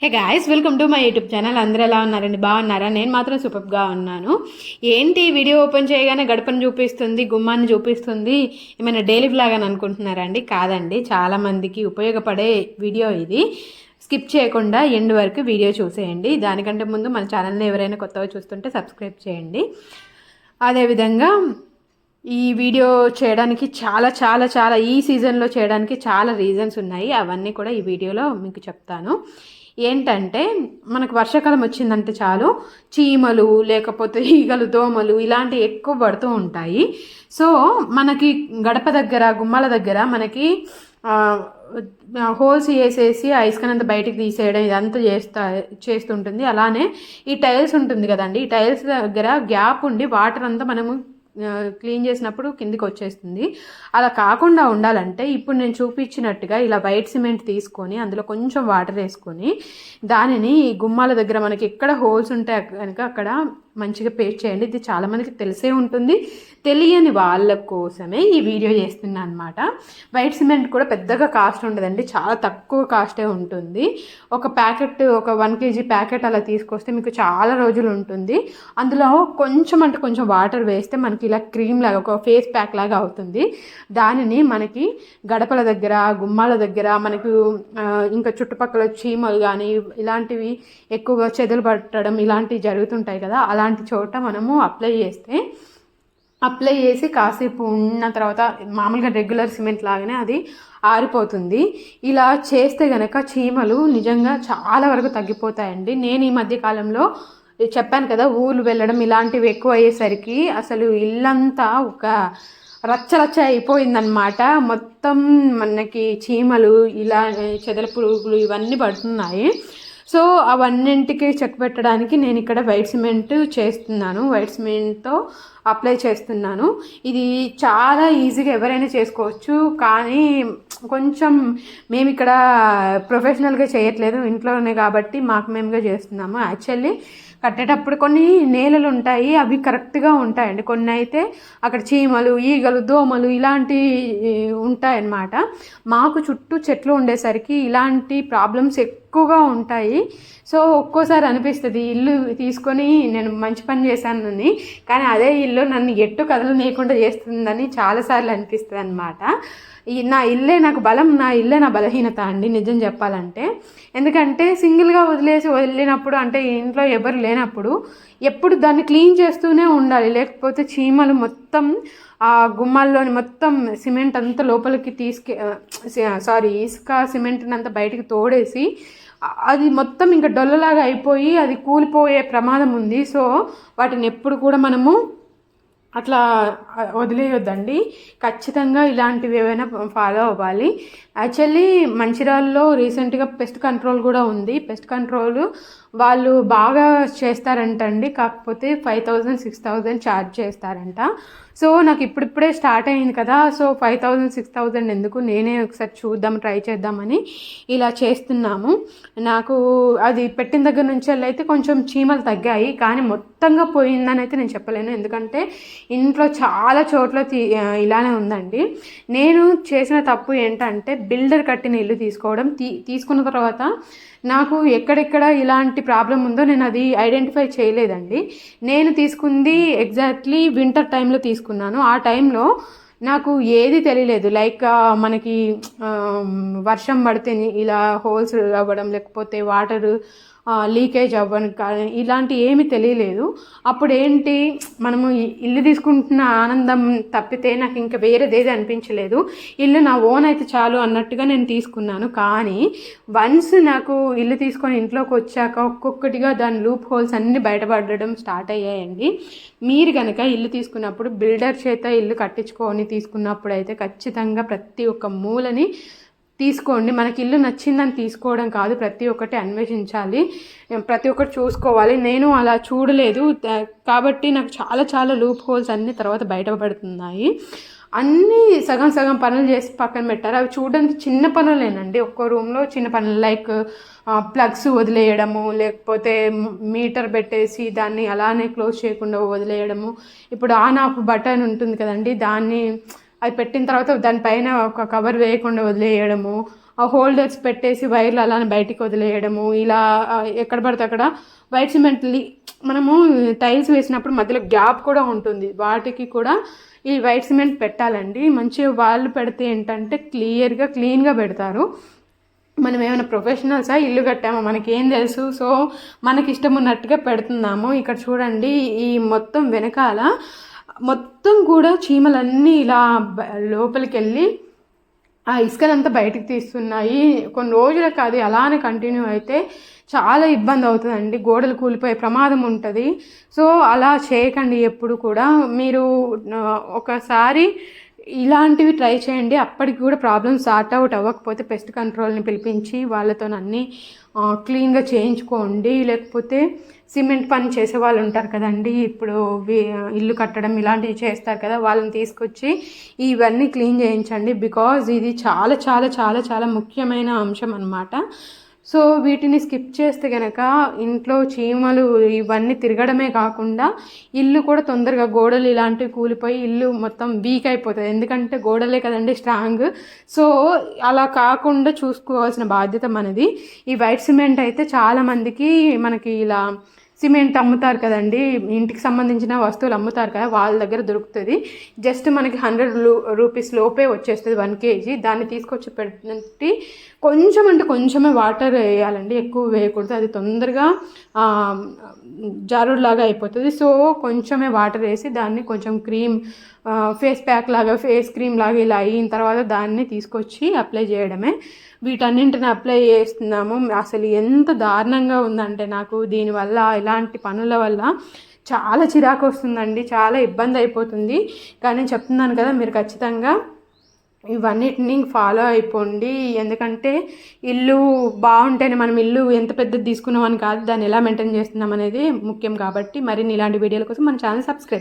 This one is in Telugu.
Hey guys, welcome to my YouTube channel. అందరూ ఎలా ఉన్నారండి? బాగున్నారా? నేను మాత్రం సూపర్గా ఉన్నాను. ఏంటి వీడియో ఓపెన్ చేయగానే గడపను చూపిస్తుంది, గుమ్మాన్ని చూపిస్తుంది, ఏమైనా డైలీ వ్లాగ్ అని అనుకుంటున్నారండి? కాదండి, చాలామందికి ఉపయోగపడే వీడియో ఇది. స్కిప్ చేయకుండా ఎండ్ వరకు వీడియో చూసేయండి. దానికంటే ముందు మన ఛానల్ని ఎవరైనా కొత్తగా చూస్తుంటే సబ్స్క్రైబ్ చేయండి. అదేవిధంగా ఈ వీడియో చేయడానికి చాలా చాలా చాలా ఈ సీజన్లో చేయడానికి చాలా రీజన్స్ ఉన్నాయి. అవన్నీ కూడా ఈ వీడియోలో మీకు చెప్తాను. ఏంటంటే మనకు వర్షాకాలం వచ్చిందంటే చాలు చీమలు లేకపోతే ఈగలు దోమలు ఇలాంటివి ఎక్కువ పడుతూ ఉంటాయి. సో మనకి గడప దగ్గర గుమ్మాల దగ్గర మనకి హోల్స్ వేసేసి ఆ ఇసుకనంతా బయటికి తీసేయడం ఇదంతా చేస్తుంటుంది. అలానే ఈ టైల్స్ ఉంటుంది కదండి, ఈ టైల్స్ దగ్గర గ్యాప్ ఉండి వాటర్ అంతా మనము క్లీన్ చేసినప్పుడు కిందికి వచ్చేస్తుంది. అలా కాకుండా ఉండాలంటే ఇప్పుడు నేను చూపించినట్టుగా ఇలా వైట్ సిమెంట్ తీసుకొని అందులో కొంచెం వాటర్ వేసుకొని దానిని గుమ్మాల దగ్గర మనకి ఎక్కడ హోల్స్ ఉంటాయి కనుక అక్కడ మంచిగా పేస్ట్ చేయండి. ఇది చాలామందికి తెలిసే ఉంటుంది, తెలియని వాళ్ళ కోసమే ఈ వీడియో చేస్తున్నాను అనమాట. వైట్ సిమెంట్ కూడా పెద్దగా కాస్ట్ ఉండదండి, చాలా తక్కువ కాస్టే ఉంటుంది. ఒక ప్యాకెట్, ఒక 1 kg ప్యాకెట్ అలా తీసుకొస్తే మీకు చాలా రోజులు ఉంటుంది. అందులో కొంచెం అంటే కొంచెం వాటర్ వేస్తే మనకి ఇలా క్రీమ్ లాగా ఒక ఫేస్ ప్యాక్ లాగా అవుతుంది. దానిని మనకి గడపల దగ్గర గుమ్మాల దగ్గర మనకు ఇంకా చుట్టుపక్కల చీమలు కానీ ఇలాంటివి ఎక్కువగా చెదలు పట్టడం ఇలాంటివి జరుగుతుంటాయి కదా, అలాంటి చోట మనము అప్లై చేసి కాసేపు ఉన్న తర్వాత మామూలుగా రెగ్యులర్ సిమెంట్ లాగానే అది ఆరిపోతుంది. ఇలా చేస్తే గనక చీమలు నిజంగా చాలా వరకు తగ్గిపోతాయండి. నేను ఈ మధ్య కాలంలో చెప్పాను కదా, ఊళ్ళు వెళ్ళడం ఇలాంటివి ఎక్కువ అయ్యేసరికి అసలు ఇల్లంతా ఒక రచ్చరచ్చ అయిపోయిందనమాట. మొత్తం మనకి చీమలు ఇలా చెదల పురుగులు ఇవన్నీ పడుతున్నాయి. సో అవన్నింటికి చెక్ పెట్టడానికి నేను ఇక్కడ వైట్ సిమెంట్ చేస్తున్నాను, వైట్ సిమెంట్తో అప్లై చేస్తున్నాను. ఇది చాలా ఈజీగా ఎవరైనా చేసుకోవచ్చు, కానీ కొంచెం మేము ఇక్కడ ప్రొఫెషనల్గా చేయట్లేదు, ఇంట్లోనే కాబట్టి మాకు మేముగా చేస్తున్నాము. యాక్చువల్లీ కట్టేటప్పుడు కొన్ని నేలలు ఉంటాయి, అవి కరెక్ట్గా ఉంటాయండి. కొన్ని అయితే అక్కడ చీమలు ఈగలు దోమలు ఇలాంటివి ఉంటాయన్నమాట. మాకు చుట్టూ చెట్లు ఉండేసరికి ఇలాంటి ప్రాబ్లమ్స్ ఎక్కువగా ఉంటాయి. సో ఒక్కోసారి అనిపిస్తుంది ఇల్లు తీసుకొని నేను మంచి పని చేశానని, కానీ అదే ఇల్లు నన్ను ఎట్టు కదలనీయకుండా చేస్తుందని చాలాసార్లు అనిపిస్తుంది అనమాట. నా ఇల్లే నాకు బలం, నా ఇల్లే నా బలహీనత అండి నిజం చెప్పాలంటే. ఎందుకంటే సింగిల్గా వెళ్ళినప్పుడు అంటే ఇంట్లో ఎవరు లేనప్పుడు ఎప్పుడు దాన్ని క్లీన్ చేస్తూనే ఉండాలి, లేకపోతే చీమలు మొత్తం ఆ గుమ్మాల్లోని మొత్తం సిమెంట్ అంతా లోపలికి ఇసుక సిమెంట్ని అంతా బయటికి తోడేసి అది మొత్తం ఇంకా డొల్లలాగా అయిపోయి అది కూలిపోయే ప్రమాదం ఉంది. సో వాటిని ఎప్పుడు కూడా మనము అట్లా వదిలేయొద్దండి, ఖచ్చితంగా ఇలాంటివి ఏవైనా ఫాలో అవ్వాలి. యాక్చువల్లీ మంచిర్యాలలో రీసెంట్గా పెస్ట్ కంట్రోల్ కూడా ఉంది. పెస్ట్ కంట్రోల్ వాళ్ళు బాగా చేస్తారంటండి, కాకపోతే 5,000 6,000 ఛార్జ్ చేస్తారంట. సో నాకు ఇప్పుడిప్పుడే స్టార్ట్ అయింది కదా, సో 5,000 6,000 ఎందుకు, నేనే ఒకసారి ట్రై చేద్దామని ఇలా చేస్తున్నాము. నాకు అది పెట్టిన దగ్గర నుంచి అయితే కొంచెం చీమలు తగ్గాయి, కానీ మొత్తంగా పోయిందని అయితే నేను చెప్పలేను, ఎందుకంటే ఇంట్లో చాలా చోట్ల ఇలానే ఉందండి. నేను చేసిన తప్పు ఏంటంటే బిల్డర్ కట్టిన ఇల్లు తీసుకున్న తర్వాత నాకు ఎక్కడెక్కడ ఇలాంటి ప్రాబ్లం ఉందో నేను అది ఐడెంటిఫై చేయలేదండి. నేను తీసుకుంది ఎగ్జాక్ట్లీ వింటర్ టైంలో తీసుకున్నాను. ఆ టైంలో నాకు ఏది తెలియలేదు, లైక్ మనకి వర్షం పడితే ఇలా హోల్స్ అవ్వడం లేకపోతే వాటర్ లీకేజ్ అవ్వడం కానీ ఇలాంటి ఏమీ తెలియలేదు. అప్పుడు ఏంటి, మనము ఇల్లు తీసుకుంటున్న ఆనందం తప్పితే నాకు ఇంకా వేరేదేది అనిపించలేదు. ఇల్లు నా ఓన్ అయితే చాలు అన్నట్టుగా నేను తీసుకున్నాను. కానీ వన్స్ నాకు ఇల్లు తీసుకొని ఇంట్లోకి వచ్చాక ఒక్కొక్కటిగా దాని లూప్ హోల్స్ అన్నీ బయటపడడం స్టార్ట్ అయ్యాయండి. మీరు కనుక ఇల్లు తీసుకున్నప్పుడు బిల్డర్ చేత ఇల్లు కట్టించుకొని తీసుకున్నప్పుడు అయితే ఖచ్చితంగా ప్రతి ఒక్క మూలని తీసుకోండి. మనకి ఇల్లు నచ్చిందని తీసుకోవడం కాదు, ప్రతి ఒక్కటి అన్వేషించాలి, ప్రతి ఒక్కటి చూసుకోవాలి. నేను అలా చూడలేదు కాబట్టి నాకు చాలా చాలా లూప్ హోల్స్ అన్నీ తర్వాత బయటపడుతున్నాయి. అన్నీ సగం సగం పనులు చేసి పక్కన పెట్టారు. అవి చూడడానికి చిన్న పనులేనండి, ఒక్కో రూమ్లో చిన్న పనులు, లైక్ ప్లగ్స్ వదిలేయడము, లేకపోతే మీటర్ పెట్టేసి దాన్ని అలానే క్లోజ్ చేయకుండా వదిలేయడము. ఇప్పుడు ఆన్ ఆఫ్ బటన్ ఉంటుంది కదండి, దాన్ని అది పెట్టిన తర్వాత దానిపైన ఒక కవర్ వేయకుండా వదిలేయడము, హోల్డర్స్ పెట్టేసి వైర్లు అలానే బయటికి వదిలేయడము, ఇలా ఎక్కడ పడితే అక్కడ వైట్ సిమెంట్ మనము టైల్స్ వేసినప్పుడు మధ్యలో గ్యాప్ కూడా ఉంటుంది, వాటికి కూడా ఈ వైట్ సిమెంట్ పెట్టాలండి. మంచిగా వాళ్ళు పెడితే ఏంటంటే క్లీన్గా పెడతారు. మనం ఏమైనా ప్రొఫెషనల్సా, ఇల్లు కట్టామో మనకేం తెలుసు. సో మనకి ఇష్టం ఉన్నట్టుగా పెడుతున్నాము. ఇక్కడ చూడండి, ఈ మొత్తం వెనకాల మొత్తం కూడా చీమలన్నీ ఇలా లోపలికి వెళ్ళి ఆ ఇసుకనంతా బయటకు తీస్తున్నాయి. కొన్ని రోజులకు అది అలానే కంటిన్యూ అయితే చాలా ఇబ్బంది అవుతుందండి, గోడలు కూలిపోయే ప్రమాదం ఉంటుంది. సో అలా చేయకండి ఎప్పుడు కూడా. మీరు ఒకసారి ఇలాంటివి ట్రై చేయండి, అప్పటికి కూడా ప్రాబ్లమ్ సార్ట్ అవుట్ అవ్వకపోతే పెస్ట్ కంట్రోల్ని పిలిపించి వాళ్ళతో అన్నీ క్లీన్గా చేయించుకోండి. లేకపోతే సిమెంట్ పని చేసే వాళ్ళు ఉంటారు కదండి, ఇప్పుడు ఇల్లు కట్టడం ఇలాంటివి చేస్తారు కదా, వాళ్ళని తీసుకొచ్చి ఇవన్నీ క్లీన్ చేయించండి. బికాజ్ ఇది చాలా చాలా చాలా చాలా ముఖ్యమైన అంశం అన్నమాట. సో వీటిని స్కిప్ చేస్తే కనుక ఇంట్లో చీమలు ఇవన్నీ తిరగడమే కాకుండా ఇల్లు కూడా తొందరగా గోడలు ఇలాంటివి కూలిపోయి ఇల్లు మొత్తం వీక్ అయిపోతుంది. ఎందుకంటే గోడలే కదండి స్ట్రాంగ్. సో అలా కాకుండా చూసుకోవాల్సిన బాధ్యత మనది. ఈ వైట్ సిమెంట్ అయితే చాలామందికి మనకి ఇలా సిమెంట్ అమ్ముతారు కదండి, ఇంటికి సంబంధించిన వస్తువులు అమ్ముతారు కదా, వాళ్ళ దగ్గర దొరుకుతుంది. జస్ట్ మనకి 100 రూపీస్ లోపే వచ్చేస్తుంది 1 kg. దాన్ని తీసుకొచ్చి పెట్టి కొంచెం అంటే కొంచెమే వాటర్ వేయాలండి, ఎక్కువ వేయకూడదు, అది తొందరగా జారుడులాగా అయిపోతుంది. సో కొంచెమే వాటర్ వేసి దాన్ని కొంచెం ఫేస్ ప్యాక్ లాగా, ఫేస్ క్రీమ్ లాగా ఇలా అయిన తర్వాత దాన్ని తీసుకొచ్చి అప్లై చేయడమే. వీటన్నింటిని అప్లై చేస్తున్నాము. అసలు ఎంత దారుణంగా ఉందంటే నాకు దీనివల్ల, ఇలాంటి పనుల వల్ల చాలా చిరాకు వస్తుందండి, చాలా ఇబ్బంది అయిపోతుంది. కానీ చెప్తున్నాను కదా, మీరు ఖచ్చితంగా ఇవన్నిటిని ఫాలో అయిపోండి. ఎందుకంటే ఇల్లు బాగుంటేనే, మనం ఇల్లు ఎంత పెద్దది తీసుకున్నామని కాదు, దాన్ని ఎలా మెయింటైన్ చేస్తున్నాం అనేది ముఖ్యం. కాబట్టి మరిన్ని ఇలాంటి వీడియోల కోసం మన ఛానల్ సబ్స్క్రైబ్